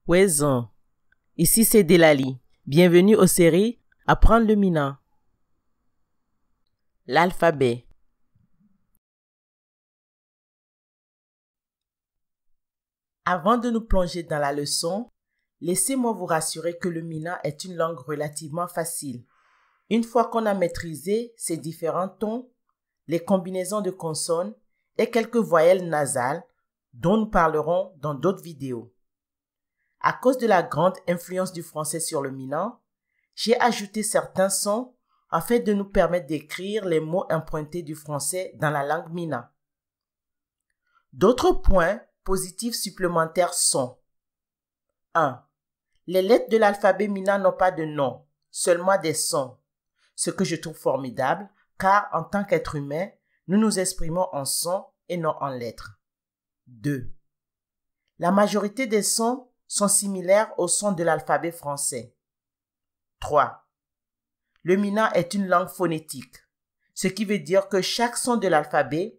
Wezon, ici c'est Delali. Bienvenue aux séries Apprendre le Mina. L'alphabet. Avant de nous plonger dans la leçon, laissez-moi vous rassurer que le Mina est une langue relativement facile. Une fois qu'on a maîtrisé ses différents tons, les combinaisons de consonnes et quelques voyelles nasales dont nous parlerons dans d'autres vidéos. À cause de la grande influence du français sur le Mina, j'ai ajouté certains sons afin de nous permettre d'écrire les mots empruntés du français dans la langue Mina. D'autres points positifs supplémentaires sont 1. Les lettres de l'alphabet Mina n'ont pas de nom, seulement des sons, ce que je trouve formidable car en tant qu'être humain, nous nous exprimons en sons et non en lettres. 2. La majorité des sons sont similaires aux sons de l'alphabet français. 3. Le Mina est une langue phonétique, ce qui veut dire que chaque son de l'alphabet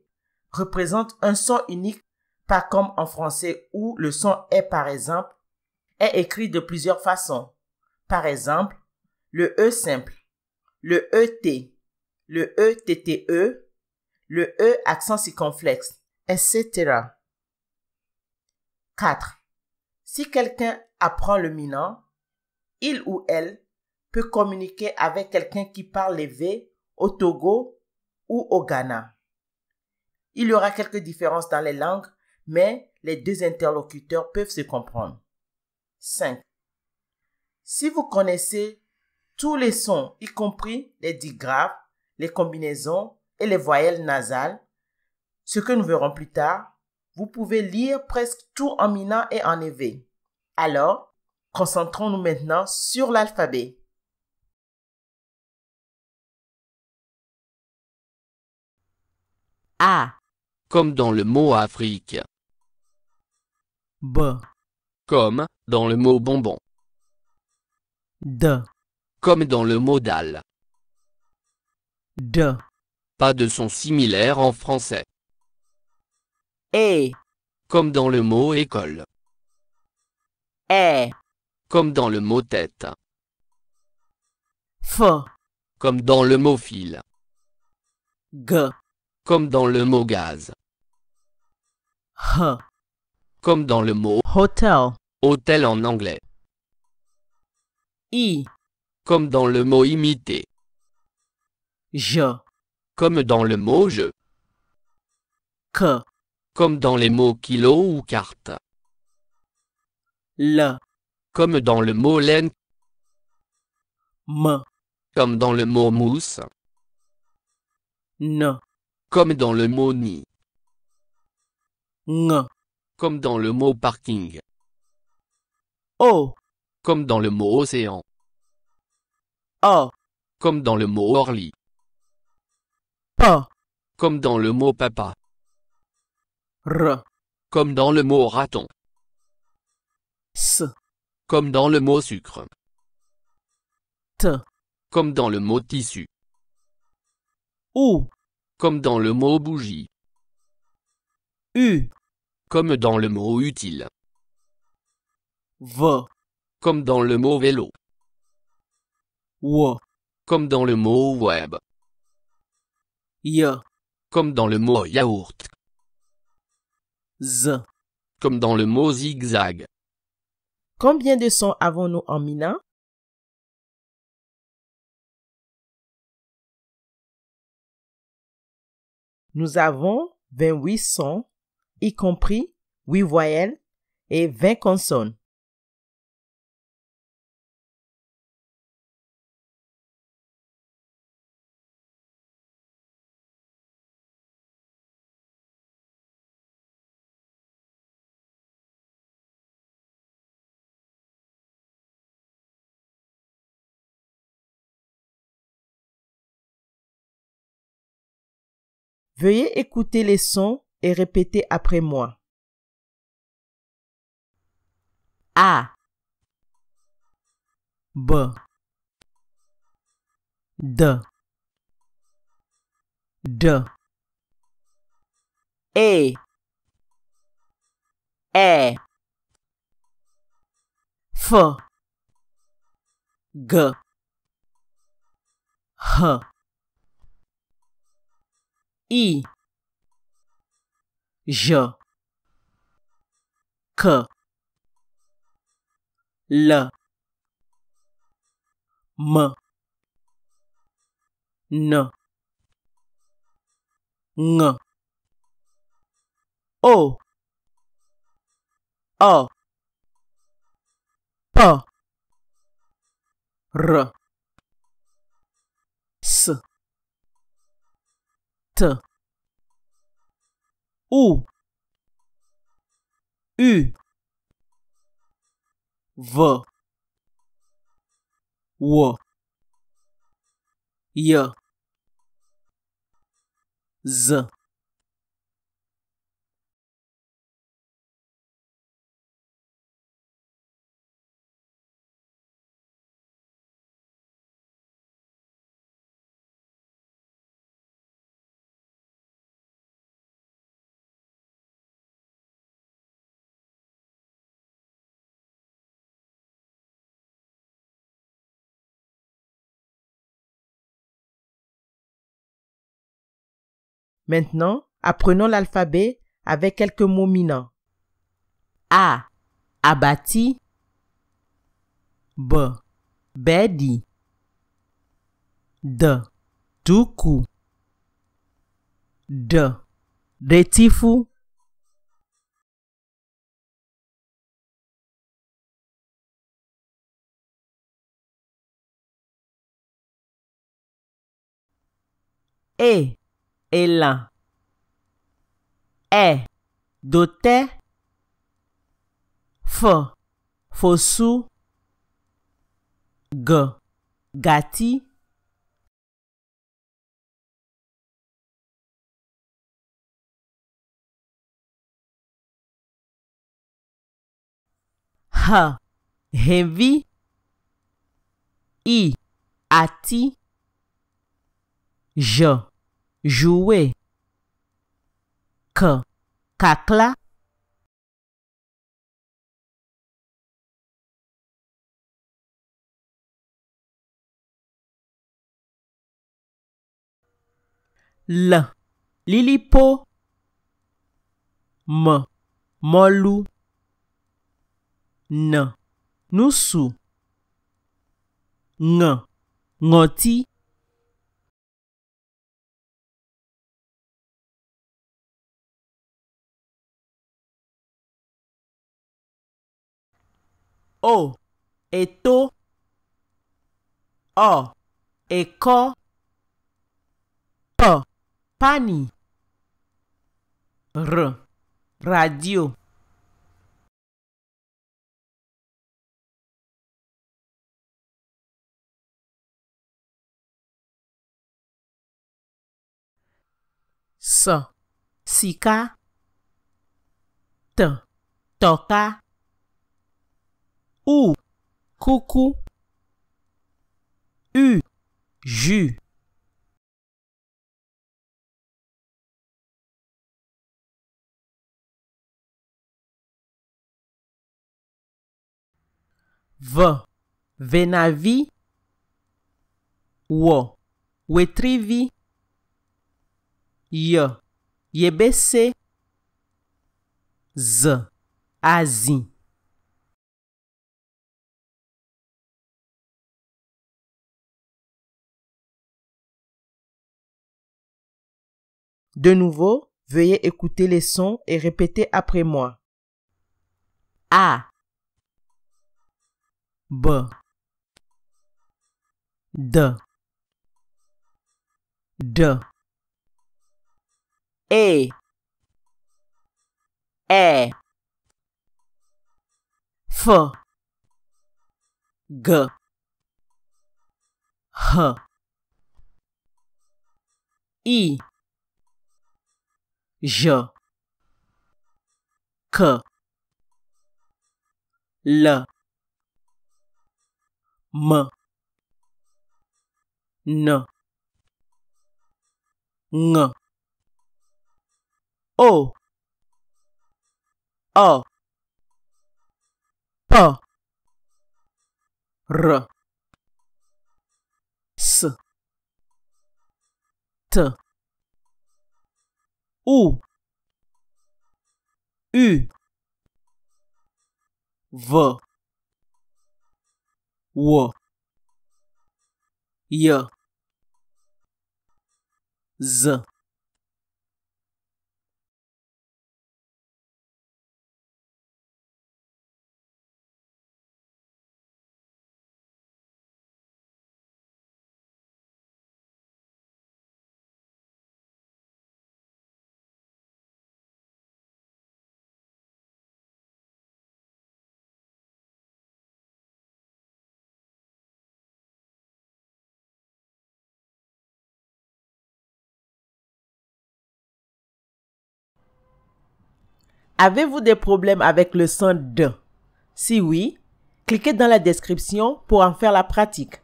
représente un son unique, pas comme en français où le son est par exemple est écrit de plusieurs façons. Par exemple, le E simple, le ET, le ETTE, le E accent circonflexe, etc. 4. Si quelqu'un apprend le Mina, il ou elle peut communiquer avec quelqu'un qui parle les V au Togo ou au Ghana. Il y aura quelques différences dans les langues, mais les deux interlocuteurs peuvent se comprendre. 5. Si vous connaissez tous les sons, y compris les digraphes, les combinaisons et les voyelles nasales, ce que nous verrons plus tard, vous pouvez lire presque tout en Mina et en EV. Alors, concentrons-nous maintenant sur l'alphabet. A. Comme dans le mot Afrique. B. Comme dans le mot bonbon. D. Comme dans le mot dalle. D. Pas de son similaire en français. E. Comme dans le mot école. E. Comme dans le mot tête. F. Comme dans le mot fil. G. Comme dans le mot gaz. H. Comme dans le mot Hotel. hôtel en anglais. I. Comme dans le mot imiter. J. Comme dans le mot jeu. K. Comme dans les mots kilo ou carte. L. Comme dans le mot laine. M. Comme dans le mot mousse. N. Comme dans le mot nid. N. Comme dans le mot parking. O. Comme dans le mot océan. O. Comme dans le mot Orly. P. Comme dans le mot papa. R. Comme dans le mot raton. S. Comme dans le mot sucre. T. Comme dans le mot tissu. U. Comme dans le mot bougie. U. Comme dans le mot utile. V. Comme dans le mot vélo. W. Comme dans le mot web. Y. Comme dans le mot yaourt. Z. Comme dans le mot zigzag. Combien de sons avons-nous en Mina? Nous avons 28 sons, y compris 8 voyelles et 20 consonnes. Veuillez écouter les sons et répéter après moi. A. B. D. D. E. E. F, G, H, I, J, K, L, M, N, Ng, O, A, P, R, S, T, U, U, V, W, Y, Z. Maintenant, apprenons l'alphabet avec quelques mots minants. A, abattu. B, bedi. D, duku. D, retifu. E, élan. E, doté. F, fossou. G, gati. H, heavy. I, ati. J, jouer. K, kakla. L, lilipo. M, molu. N, nusu. Ng, ngoti. O, eto. O, eko. P, pani. R, radio. S, sika. T, toka. U, coucou. U, jus. V, venavi. W, wetrivi. Y, yebese. Z, azi. De nouveau, veuillez écouter les sons et répéter après moi. A, B, D, D, E, F, G, H, I, J, K, L, M, N, Ng, O, A, P, R, S, T, U, U, V, W, Y, Z. Avez-vous des problèmes avec le son D? Si oui, cliquez dans la description pour en faire la pratique.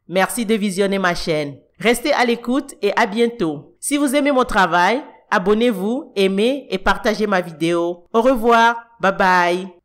Merci de visionner ma chaîne. Restez à l'écoute et à bientôt. Si vous aimez mon travail, abonnez-vous, aimez et partagez ma vidéo. Au revoir. Bye bye.